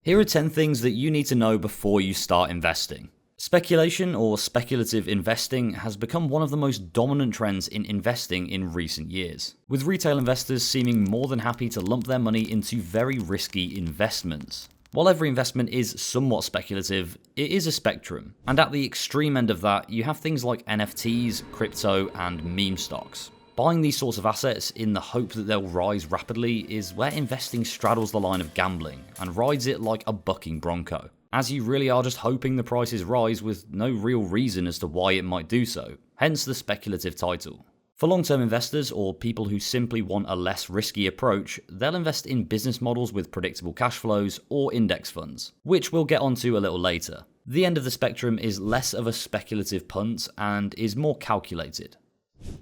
Here are 10 things that you need to know before you start investing. Speculation or speculative investing has become one of the most dominant trends in investing in recent years, with retail investors seeming more than happy to lump their money into very risky investments. While every investment is somewhat speculative, it is a spectrum, and at the extreme end of that, you have things like NFTs, crypto, and meme stocks. Buying these sorts of assets in the hope that they'll rise rapidly is where investing straddles the line of gambling and rides it like a bucking bronco, as you really are just hoping the prices rise with no real reason as to why it might do so, hence the speculative title. For long-term investors or people who simply want a less risky approach, they'll invest in business models with predictable cash flows or index funds, which we'll get onto a little later. The end of the spectrum is less of a speculative punt and is more calculated.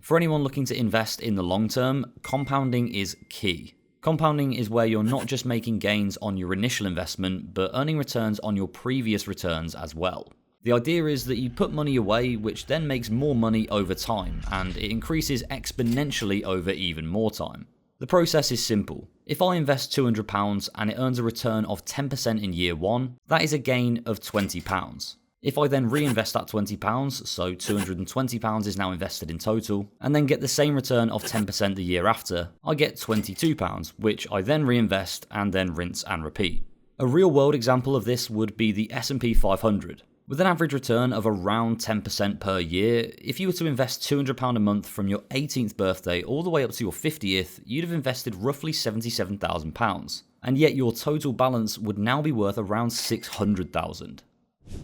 For anyone looking to invest in the long term, compounding is key. Compounding is where you're not just making gains on your initial investment, but earning returns on your previous returns as well. The idea is that you put money away, which then makes more money over time, and it increases exponentially over even more time. The process is simple. If I invest £200 and it earns a return of 10% in year one, that is a gain of £20. If I then reinvest that £20, so £220 is now invested in total, and then get the same return of 10% the year after, I get £22, which I then reinvest and then rinse and repeat. A real world example of this would be the S&P 500. With an average return of around 10% per year, if you were to invest £200 a month from your 18th birthday all the way up to your 50th, you'd have invested roughly £77,000, and yet your total balance would now be worth around £600,000.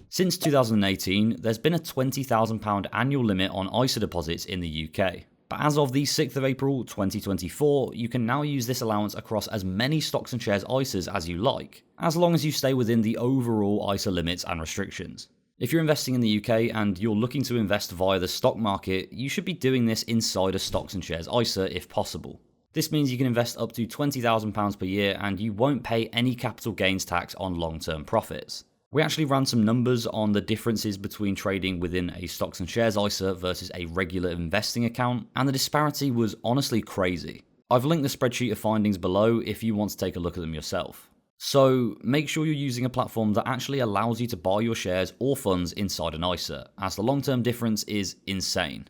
Since 2018, there's been a £20,000 annual limit on ISA deposits in the UK. But as of the 6th of April 2024, you can now use this allowance across as many stocks and shares ISAs as you like, as long as you stay within the overall ISA limits and restrictions. If you're investing in the UK and you're looking to invest via the stock market, you should be doing this inside a stocks and shares ISA if possible. This means you can invest up to £20,000 per year and you won't pay any capital gains tax on long-term profits. We actually ran some numbers on the differences between trading within a stocks and shares ISA versus a regular investing account, and the disparity was honestly crazy. I've linked the spreadsheet of findings below if you want to take a look at them yourself. So make sure you're using a platform that actually allows you to buy your shares or funds inside an ISA, as the long-term difference is insane.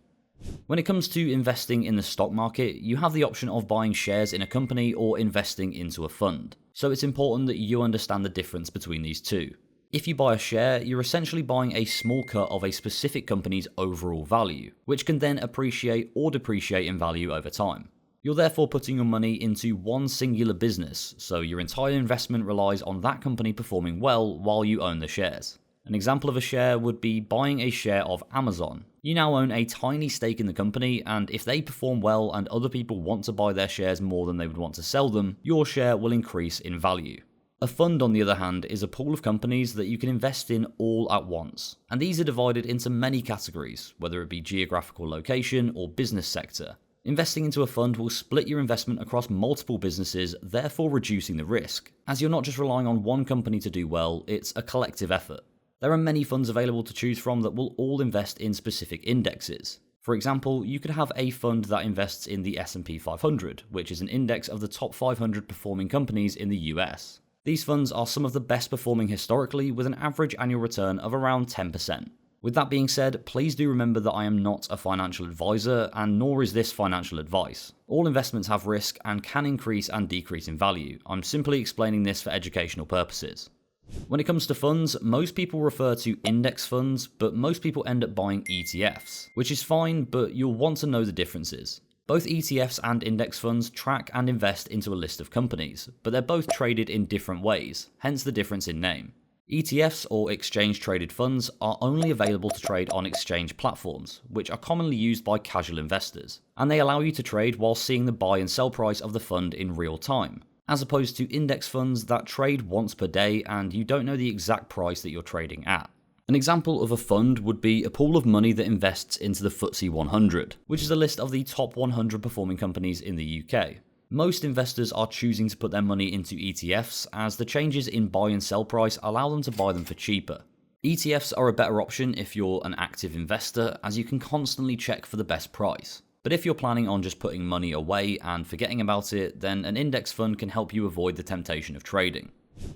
When it comes to investing in the stock market, you have the option of buying shares in a company or investing into a fund, so it's important that you understand the difference between these two. If you buy a share, you're essentially buying a small cut of a specific company's overall value, which can then appreciate or depreciate in value over time. You're therefore putting your money into one singular business, so your entire investment relies on that company performing well while you own the shares. An example of a share would be buying a share of Amazon. You now own a tiny stake in the company, and if they perform well and other people want to buy their shares more than they would want to sell them, your share will increase in value. A fund, on the other hand, is a pool of companies that you can invest in all at once, and these are divided into many categories, whether it be geographical location or business sector. Investing into a fund will split your investment across multiple businesses, therefore reducing the risk, as you're not just relying on one company to do well, it's a collective effort. There are many funds available to choose from that will all invest in specific indexes. For example, you could have a fund that invests in the S&P 500, which is an index of the top 500 performing companies in the US. These funds are some of the best performing historically, with an average annual return of around 10%. With that being said, please do remember that I am not a financial advisor, and nor is this financial advice. All investments have risk and can increase and decrease in value. I'm simply explaining this for educational purposes. When it comes to funds, most people refer to index funds, but most people end up buying ETFs, which is fine, but you'll want to know the differences. Both ETFs and index funds track and invest into a list of companies, but they're both traded in different ways, hence the difference in name. ETFs, or exchange-traded funds, are only available to trade on exchange platforms, which are commonly used by casual investors, and they allow you to trade while seeing the buy and sell price of the fund in real time, as opposed to index funds that trade once per day and you don't know the exact price that you're trading at. An example of a fund would be a pool of money that invests into the FTSE 100, which is a list of the top 100 performing companies in the UK. Most investors are choosing to put their money into ETFs, as the changes in buy and sell price allow them to buy them for cheaper. ETFs are a better option if you're an active investor, as you can constantly check for the best price. But if you're planning on just putting money away and forgetting about it, then an index fund can help you avoid the temptation of trading.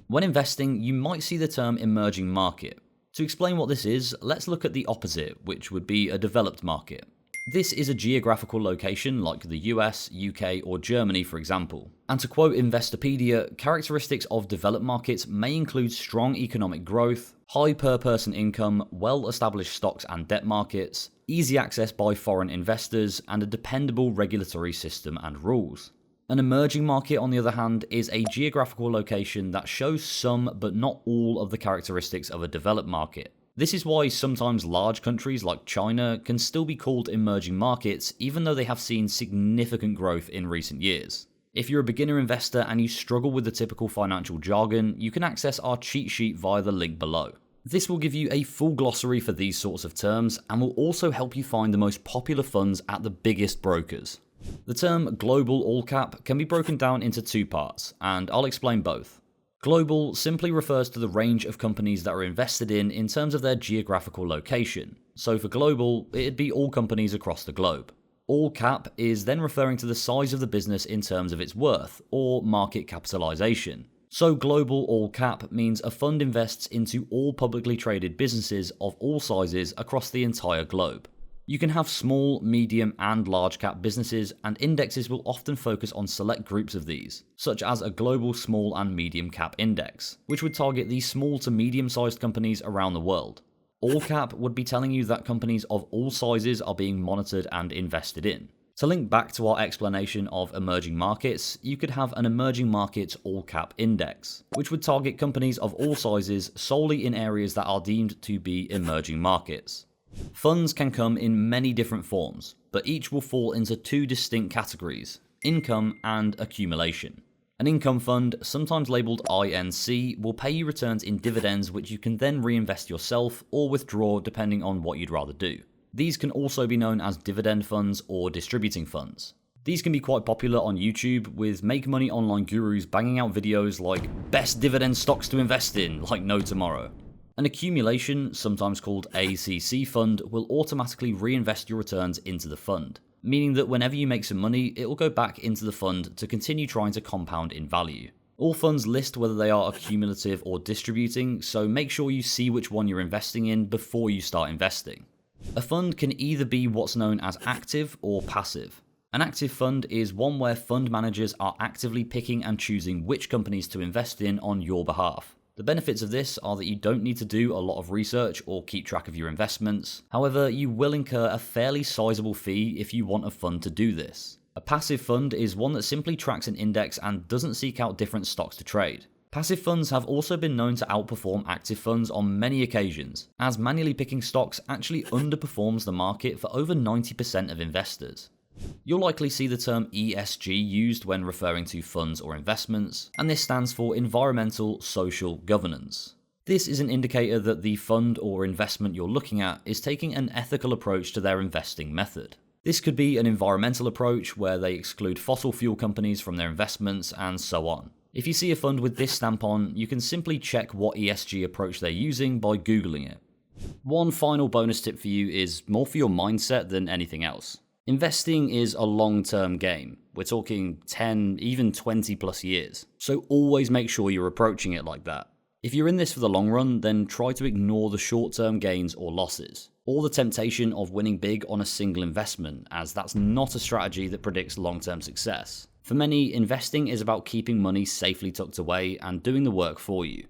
When investing, you might see the term emerging market. To explain what this is, let's look at the opposite, which would be a developed market. This is a geographical location like the US, UK, or Germany, for example. And to quote Investopedia, characteristics of developed markets may include strong economic growth, high per-person income, well-established stocks and debt markets, easy access by foreign investors, and a dependable regulatory system and rules. An emerging market, on the other hand, is a geographical location that shows some but not all of the characteristics of a developed market. This is why sometimes large countries like China can still be called emerging markets even though they have seen significant growth in recent years. If you're a beginner investor and you struggle with the typical financial jargon, you can access our cheat sheet via the link below. This will give you a full glossary for these sorts of terms and will also help you find the most popular funds at the biggest brokers. The term global all cap can be broken down into two parts, and I'll explain both. Global simply refers to the range of companies that are invested in terms of their geographical location. So for global, it'd be all companies across the globe. All cap is then referring to the size of the business in terms of its worth, or market capitalization. So global all cap means a fund invests into all publicly traded businesses of all sizes across the entire globe. You can have small, medium, and large cap businesses, and indexes will often focus on select groups of these, such as a global small and medium cap index, which would target these small to medium sized companies around the world. All cap would be telling you that companies of all sizes are being monitored and invested in. To link back to our explanation of emerging markets, you could have an emerging markets all cap index, which would target companies of all sizes solely in areas that are deemed to be emerging markets. Funds can come in many different forms, but each will fall into two distinct categories: income and accumulation. An income fund, sometimes labeled INC, will pay you returns in dividends which you can then reinvest yourself or withdraw depending on what you'd rather do. These can also be known as dividend funds or distributing funds. These can be quite popular on YouTube, with make money online gurus banging out videos like best dividend stocks to invest in like no tomorrow. An accumulation, sometimes called ACC fund, will automatically reinvest your returns into the fund, meaning that whenever you make some money, it will go back into the fund to continue trying to compound in value. All funds list whether they are accumulative or distributing, so make sure you see which one you're investing in before you start investing. A fund can either be what's known as active or passive. An active fund is one where fund managers are actively picking and choosing which companies to invest in on your behalf. The benefits of this are that you don't need to do a lot of research or keep track of your investments. However, you will incur a fairly sizable fee if you want a fund to do this. A passive fund is one that simply tracks an index and doesn't seek out different stocks to trade. Passive funds have also been known to outperform active funds on many occasions, as manually picking stocks actually underperforms the market for over 90% of investors. You'll likely see the term ESG used when referring to funds or investments, and this stands for environmental social governance. This is an indicator that the fund or investment you're looking at is taking an ethical approach to their investing method. This could be an environmental approach where they exclude fossil fuel companies from their investments and so on. If you see a fund with this stamp on, you can simply check what ESG approach they're using by Googling it. One final bonus tip for you is more for your mindset than anything else. Investing is a long-term game. We're talking 10, even 20 plus years. So always make sure you're approaching it like that. If you're in this for the long run, then try to ignore the short-term gains or losses, or the temptation of winning big on a single investment, as that's not a strategy that predicts long-term success. For many, investing is about keeping money safely tucked away and doing the work for you.